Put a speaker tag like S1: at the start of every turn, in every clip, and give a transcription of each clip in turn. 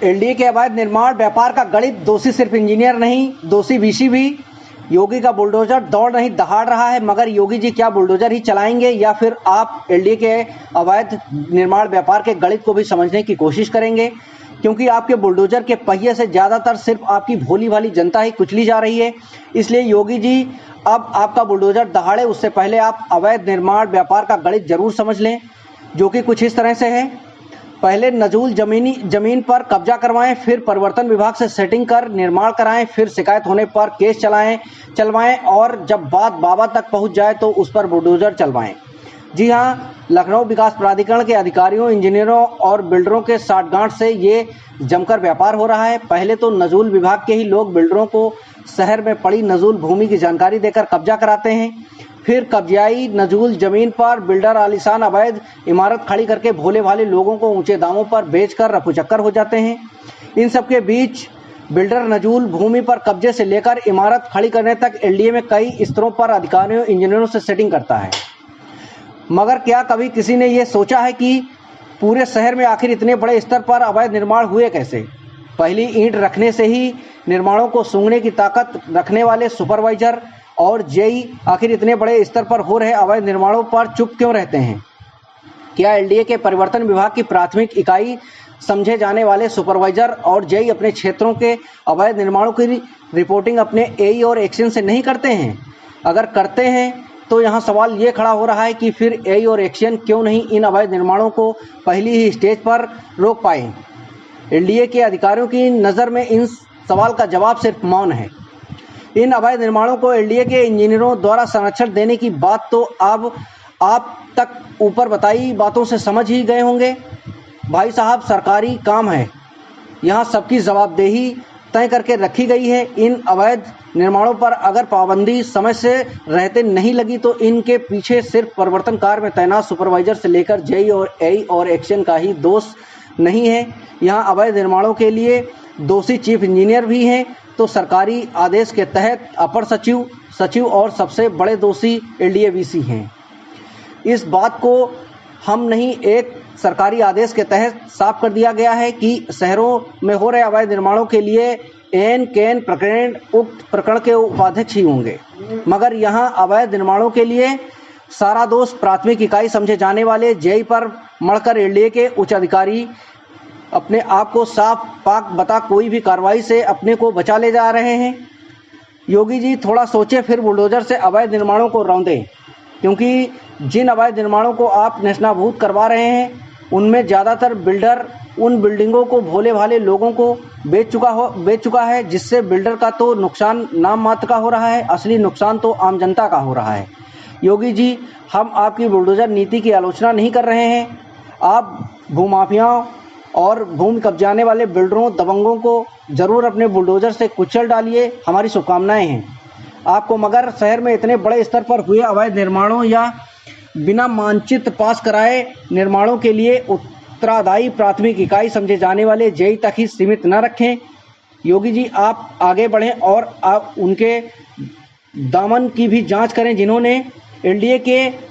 S1: LDA के अवैध निर्माण व्यापार का गणित दोषी सिर्फ इंजीनियर नहीं, दोषी वीसी भी। योगी का बुलडोजर दौड़ नहीं दहाड़ रहा है, मगर योगी जी क्या बुलडोजर ही चलाएंगे या फिर आप एलडीए के अवैध निर्माण व्यापार के गणित को भी समझने की कोशिश करेंगे? क्योंकि आपके बुलडोजर के पहिए से ज़्यादातर सिर्फ आपकी भोली भाली जनता ही कुचली जा रही है। इसलिए योगी जी, अब आपका बुलडोजर दहाड़े उससे पहले आप अवैध निर्माण व्यापार का गणित जरूर समझ लें, जो कि कुछ इस तरह से है। पहले नजूल जमीन पर कब्जा करवाएं, फिर परिवर्तन विभाग से सेटिंग कर निर्माण कराएं, फिर शिकायत होने पर केस चलवाएं और जब बात बाबा तक पहुंच जाए तो उस पर बुलडोजर चलवाएं। जी हाँ, लखनऊ विकास प्राधिकरण के अधिकारियों, इंजीनियरों और बिल्डरों के साठगांठ से ये जमकर व्यापार हो रहा है। पहले तो नजूल विभाग के ही लोग बिल्डरों को शहर में पड़ी नजूल भूमि की जानकारी देकर कब्जा कराते हैं, फिर कब्जाई नजूल जमीन पर बिल्डर आलीशान अवैध इमारत खड़ी करके भोले भाले लोगों को ऊंचे दामों पर बेचकर रफूचक्कर हो जाते हैं। इन सब के बीच बिल्डर नजूल भूमि पर कब्जे से लेकर इमारत खड़ी करने तक एलडीए में कई स्तरों पर अधिकारियों, इंजीनियरों से सेटिंग करता है। मगर क्या कभी किसी ने ये सोचा है कि पूरे शहर में आखिर इतने बड़े स्तर पर अवैध निर्माण हुए कैसे? पहली ईंट रखने से ही निर्माणों को सूंघने की ताकत रखने वाले सुपरवाइजर और जेई आखिर इतने बड़े स्तर पर हो रहे अवैध निर्माणों पर चुप क्यों रहते हैं? क्या एलडीए के परिवर्तन विभाग की प्राथमिक इकाई समझे जाने वाले सुपरवाइजर और जेई अपने क्षेत्रों के अवैध निर्माणों की रिपोर्टिंग अपने एई और एक्शन से नहीं करते हैं? अगर करते हैं तो यहाँ सवाल ये खड़ा हो रहा है कि फिर एई और एक्शन क्यों नहीं इन अवैध निर्माणों को पहली ही स्टेज पर रोक पाए? एलडीए के अधिकारियों की नज़र में इन सवाल का जवाब सिर्फ मौन है। इन अवैध निर्माणों को एलडीए के इंजीनियरों द्वारा संरक्षण देने की बात तो अब आप तक ऊपर बताई बातों से समझ ही गए होंगे। भाई साहब, सरकारी काम है, यहाँ सबकी जवाबदेही तय करके रखी गई है। इन अवैध निर्माणों पर अगर पाबंदी समय से रहते नहीं लगी तो इनके पीछे सिर्फ परिवर्तन कार्य में तैनात सुपरवाइजर से लेकर जेई और एई और एक्शन का ही दोष नहीं है। यहाँ अवैध निर्माणों के लिए दोषी चीफ इंजीनियर भी हैं, तो सरकारी आदेश के तहत अपर सचिव और सबसे बड़े दोषी एलडीए वीसी हैं। इस बात को हम नहीं, एक सरकारी आदेश के तहत साफ कर दिया गया है कि शहरों में हो रहे अवैध निर्माणों के लिए केन प्रकरण उक्त प्रकरण के उपाध्यक्ष ही होंगे। मगर यहाँ अवैध निर्माणों के लिए सारा दोष प्राथमिक इकाई समझे जाने वाले जेई पर मढ़कर एलडीए के उच्च अधिकारी अपने आप को साफ पाक बता कोई भी कार्रवाई से अपने को बचा ले जा रहे हैं। योगी जी थोड़ा सोचे, फिर बुलडोजर से अवैध निर्माणों को रौंदें, क्योंकि जिन अवैध निर्माणों को आप नेस्तनाबूद करवा रहे हैं उनमें ज़्यादातर बिल्डर उन बिल्डिंगों को भोले भाले लोगों को बेच चुका है, जिससे बिल्डर का तो नुकसान नाम मात्र का हो रहा है, असली नुकसान तो आम जनता का हो रहा है। योगी जी, हम आपकी बुलडोजर नीति की आलोचना नहीं कर रहे हैं। आप भूमाफियाओं और भूमि कब्जाने वाले बिल्डरों, दबंगों को जरूर अपने बुलडोजर से कुचल डालिए, हमारी शुभकामनाएं हैं आपको। मगर शहर में इतने बड़े स्तर पर हुए अवैध निर्माणों या बिना मानचित्र पास कराए निर्माणों के लिए उत्तरदायी प्राथमिक इकाई समझे जाने वाले जेई तक ही सीमित न रखें। योगी जी, आप आगे बढ़ें और आप उनके दामन की भी जांच करें जिन्होंने एलडीए के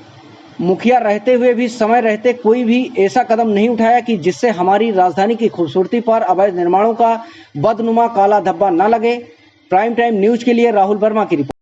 S1: मुखिया रहते हुए भी समय रहते कोई भी ऐसा कदम नहीं उठाया कि जिससे हमारी राजधानी की खूबसूरती पर अवैध निर्माणों का बदनुमा काला धब्बा न लगे। प्राइम टाइम न्यूज के लिए राहुल वर्मा की रिपोर्ट।